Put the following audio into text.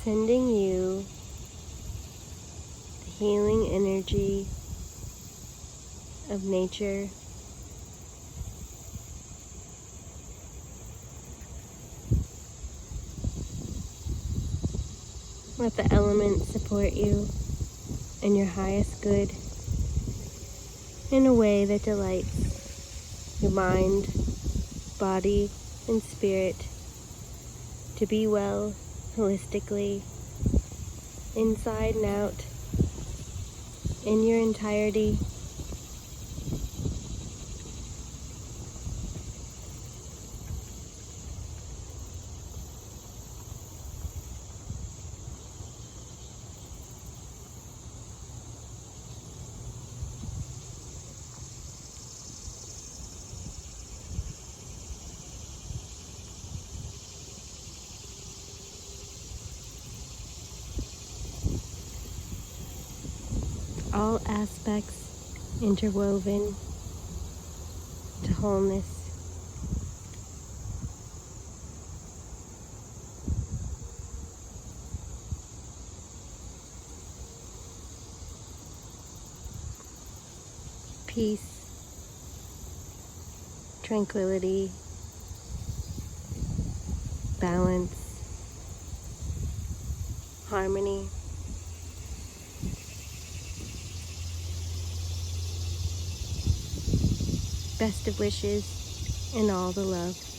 sending you the healing energy of nature. Let the elements support you in your highest good in a way that delights your mind, body, and spirit to be well holistically, inside and out, in your entirety. All aspects interwoven to wholeness. Peace, tranquility, balance, harmony. Best of wishes and all the love.